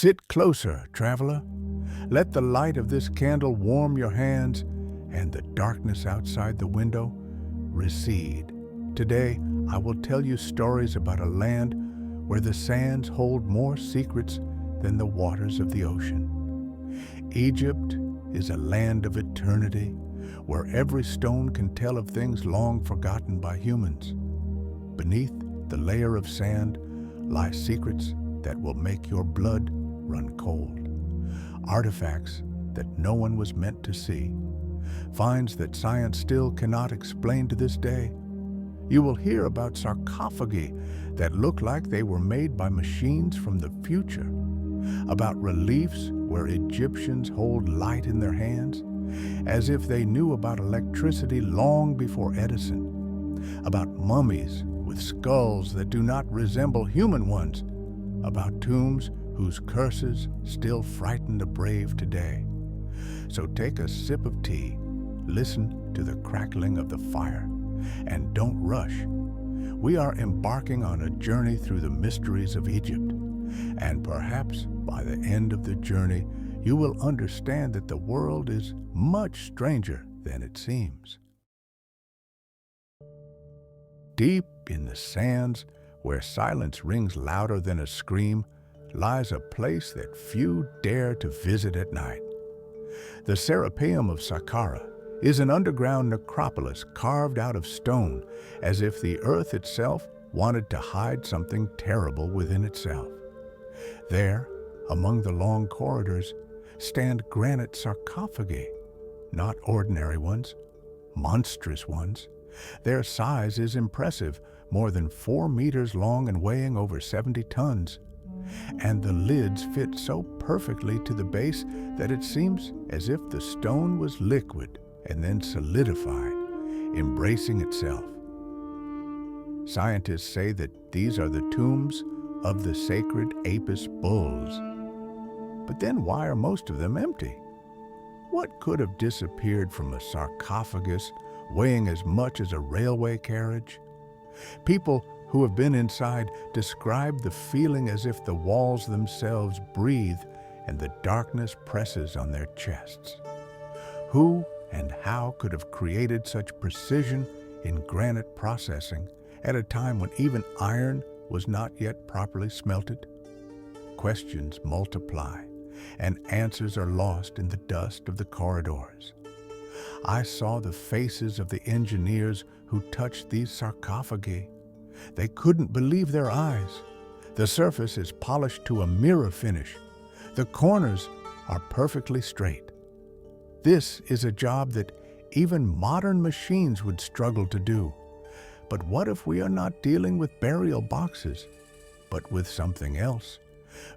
Sit closer, traveler. Let the light of this candle warm your hands and the darkness outside the window recede. Today, I will tell you stories about a land where the sands hold more secrets than the waters of the ocean. Egypt is a land of eternity, where every stone can tell of things long forgotten by humans. Beneath the layer of sand lie secrets that will make your blood run cold. Artifacts that no one was meant to see. Finds that science still cannot explain to this day. You will hear about sarcophagi that look like they were made by machines from the future. About reliefs where Egyptians hold light in their hands, as if they knew about electricity long before Edison. About mummies with skulls that do not resemble human ones. About tombs whose curses still frighten the brave today. So take a sip of tea, listen to the crackling of the fire, and don't rush. We are embarking on a journey through the mysteries of Egypt, and perhaps by the end of the journey, you will understand that the world is much stranger than it seems. Deep in the sands, where silence rings louder than a scream, lies a place that few dare to visit at night. The Sarcophagi of Saqqara is an underground necropolis carved out of stone, as if the earth itself wanted to hide something terrible within itself. There, among the long corridors, stand granite sarcophagi, not ordinary ones, monstrous ones. Their size is impressive, more than 4 meters long and weighing over 70 tons. And the lids fit so perfectly to the base that it seems as if the stone was liquid and then solidified, embracing itself. Scientists say that these are the tombs of the sacred Apis bulls. But then why are most of them empty? What could have disappeared from a sarcophagus weighing as much as a railway carriage? People who have been inside describe the feeling as if the walls themselves breathe and the darkness presses on their chests. Who and how could have created such precision in granite processing at a time when even iron was not yet properly smelted? Questions multiply, and answers are lost in the dust of the corridors. I saw the faces of the engineers who touched these sarcophagi. They couldn't believe their eyes. The surface is polished to a mirror finish. The corners are perfectly straight. This is a job that even modern machines would struggle to do. But what if we are not dealing with burial boxes, but with something else?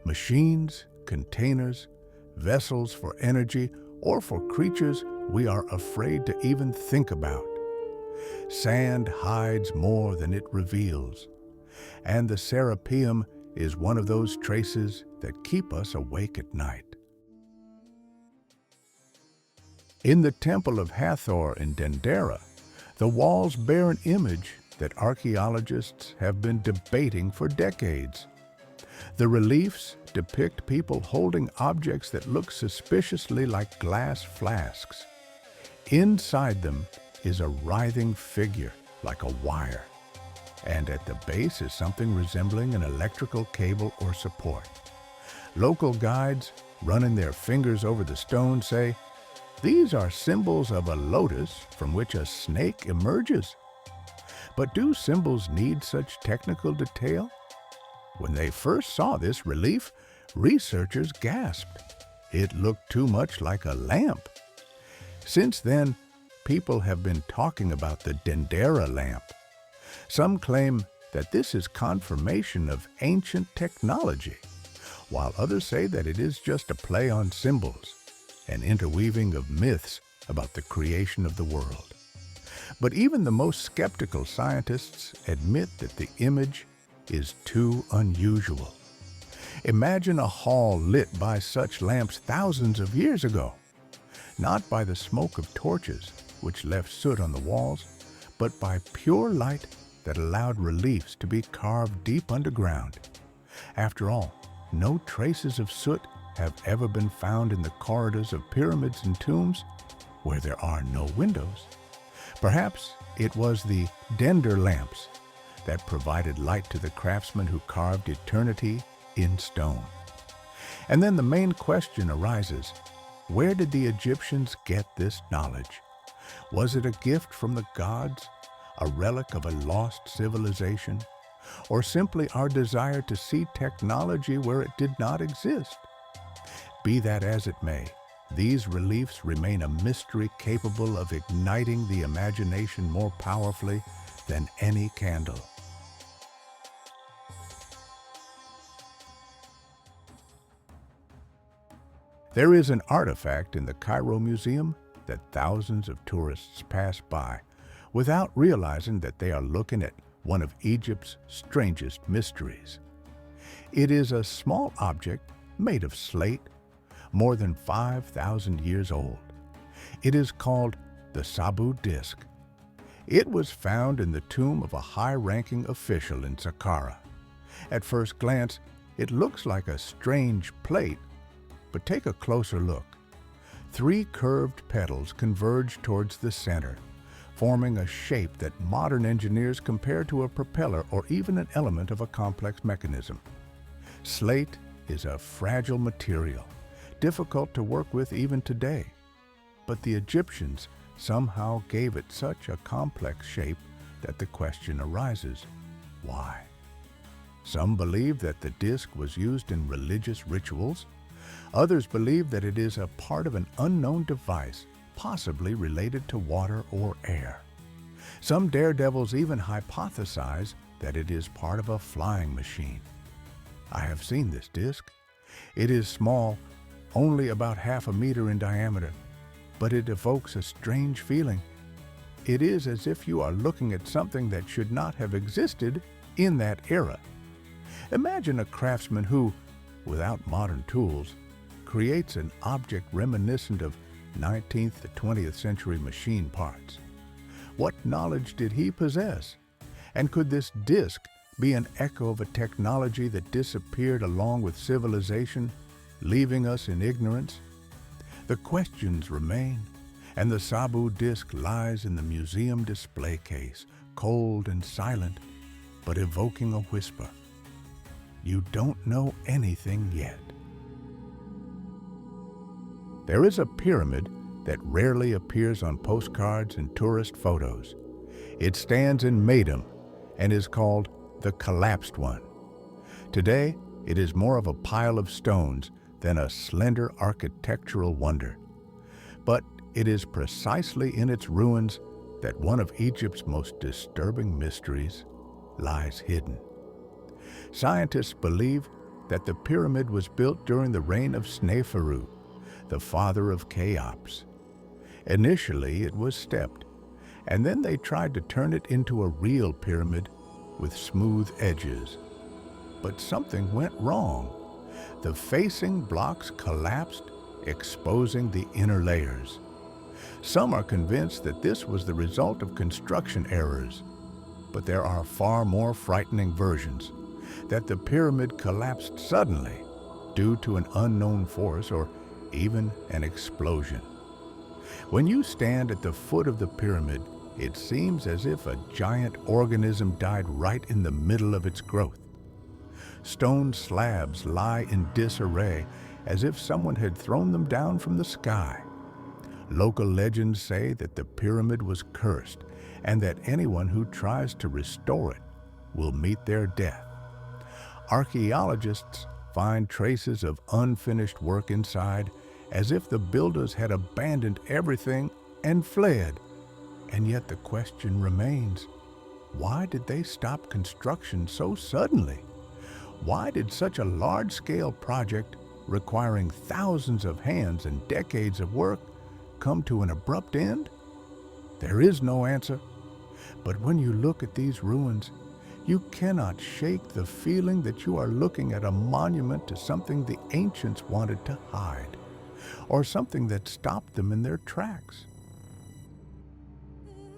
Machines, containers, vessels for energy, or for creatures we are afraid to even think about. Sand hides more than it reveals, and the Sarcophagi is one of those traces that keep us awake at night. In the Temple of Hathor in Dendera, the walls bear an image that archaeologists have been debating for decades. The reliefs depict people holding objects that look suspiciously like glass flasks. Inside them is a writhing figure like a wire, and at the base is something resembling an electrical cable or support. Local guides, running their fingers over the stone, say, "These are symbols of a lotus from which a snake emerges." But do symbols need such technical detail? When they first saw this relief, researchers gasped. It looked too much like a lamp. Since then, people have been talking about the Dendera lamp. Some claim that this is confirmation of ancient technology, while others say that it is just a play on symbols, an interweaving of myths about the creation of the world. But even the most skeptical scientists admit that the image is too unusual. Imagine a hall lit by such lamps thousands of years ago, not by the smoke of torches, which left soot on the walls, but by pure light that allowed reliefs to be carved deep underground. After all, no traces of soot have ever been found in the corridors of pyramids and tombs where there are no windows. Perhaps it was the Dendera lamps that provided light to the craftsmen who carved eternity in stone. And then the main question arises, where did the Egyptians get this knowledge? Was it a gift from the gods, a relic of a lost civilization, or simply our desire to see technology where it did not exist? Be that as it may, these reliefs remain a mystery capable of igniting the imagination more powerfully than any candle. There is an artifact in the Cairo Museum that thousands of tourists pass by without realizing that they are looking at one of Egypt's strangest mysteries. It is a small object made of slate, more than 5,000 years old. It is called the Sabu disc. It was found in the tomb of a high-ranking official in Saqqara. At first glance, it looks like a strange plate, but take a closer look. 3 curved petals converge towards the center, forming a shape that modern engineers compare to a propeller or even an element of a complex mechanism. Slate is a fragile material, difficult to work with even today. But the Egyptians somehow gave it such a complex shape that the question arises, why? Some believe that the disc was used in religious rituals. Others believe that it is a part of an unknown device, possibly related to water or air. Some daredevils even hypothesize that it is part of a flying machine. I have seen this disc. It is small, only about half a meter in diameter, but it evokes a strange feeling. It is as if you are looking at something that should not have existed in that era. Imagine a craftsman who, without modern tools, creates an object reminiscent of 19th to 20th century machine parts. What knowledge did he possess? And could this disc be an echo of a technology that disappeared along with civilization, leaving us in ignorance? The questions remain, and the Sabu disc lies in the museum display case, cold and silent, but evoking a whisper. You don't know anything yet. There is a pyramid that rarely appears on postcards and tourist photos. It stands in Meidum and is called the Collapsed One. Today, it is more of a pile of stones than a slender architectural wonder. But it is precisely in its ruins that one of Egypt's most disturbing mysteries lies hidden. Scientists believe that the pyramid was built during the reign of Sneferu, the father of Cheops. Initially, it was stepped, and then they tried to turn it into a real pyramid with smooth edges. But something went wrong. The facing blocks collapsed, exposing the inner layers. Some are convinced that this was the result of construction errors, but there are far more frightening versions, that the pyramid collapsed suddenly due to an unknown force or even an explosion. When you stand at the foot of the pyramid, it seems as if a giant organism died right in the middle of its growth. Stone slabs lie in disarray as if someone had thrown them down from the sky. Local legends say that the pyramid was cursed and that anyone who tries to restore it will meet their death. Archaeologists find traces of unfinished work inside, as if the builders had abandoned everything and fled. And yet the question remains, why did they stop construction so suddenly? Why did such a large-scale project requiring thousands of hands and decades of work come to an abrupt end? There is no answer. But when you look at these ruins, you cannot shake the feeling that you are looking at a monument to something the ancients wanted to hide, or something that stopped them in their tracks.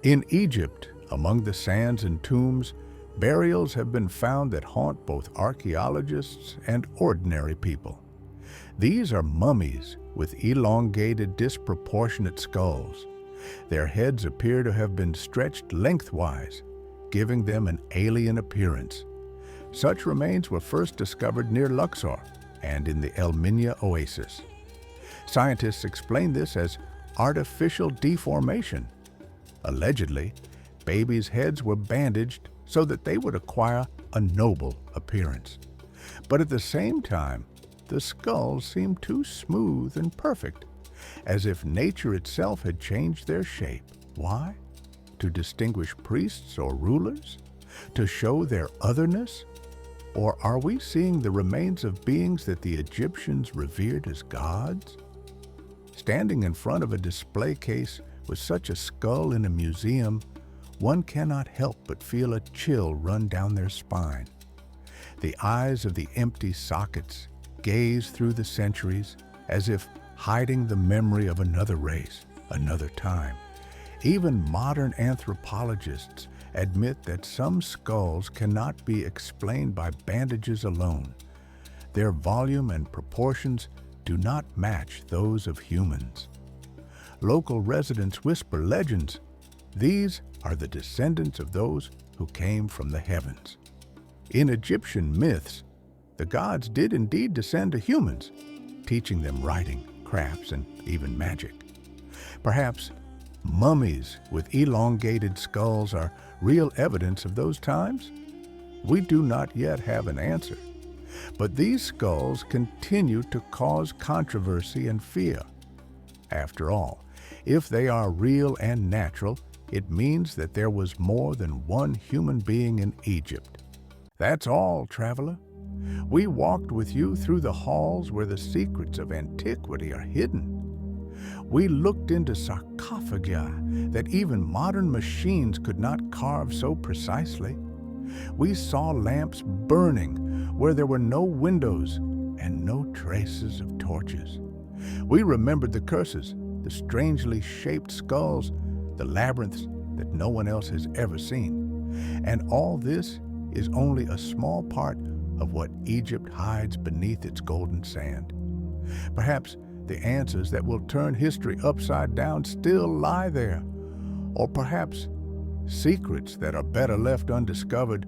In Egypt, among the sands and tombs, Burials have been found that haunt both archaeologists and ordinary people. These are mummies with elongated, disproportionate skulls. Their heads appear to have been stretched lengthwise, giving them an alien appearance. Such remains were first discovered near Luxor and in the millennia oasis. Scientists explain this as artificial deformation. Allegedly, babies' heads were bandaged so that they would acquire a noble appearance. But at the same time, the skulls seemed too smooth and perfect, as if nature itself had changed their shape. Why? To distinguish priests or rulers? To show their otherness? Or are we seeing the remains of beings that the Egyptians revered as gods? Standing in front of a display case with such a skull in a museum, one cannot help but feel a chill run down their spine. The eyes of the empty sockets gaze through the centuries as if hiding the memory of another race, another time. Even modern anthropologists admit that some skulls cannot be explained by bandages alone. Their volume and proportions do not match those of humans. Local residents whisper legends. These are the descendants of those who came from the heavens. In Egyptian myths, the gods did indeed descend to humans, teaching them writing, crafts, and even magic. Perhaps mummies with elongated skulls are real evidence of those times? We do not yet have an answer. But these skulls continue to cause controversy and fear. After all, if they are real and natural, it means that there was more than one human being in Egypt. That's all, traveler. We walked with you through the halls where the secrets of antiquity are hidden. We looked into sarcophagi that even modern machines could not carve so precisely. We saw lamps burning where there were no windows and no traces of torches. We remembered the curses, the strangely shaped skulls, the labyrinths that no one else has ever seen. And all this is only a small part of what Egypt hides beneath its golden sand. Perhaps the answers that will turn history upside down still lie there. Or perhaps secrets that are better left undiscovered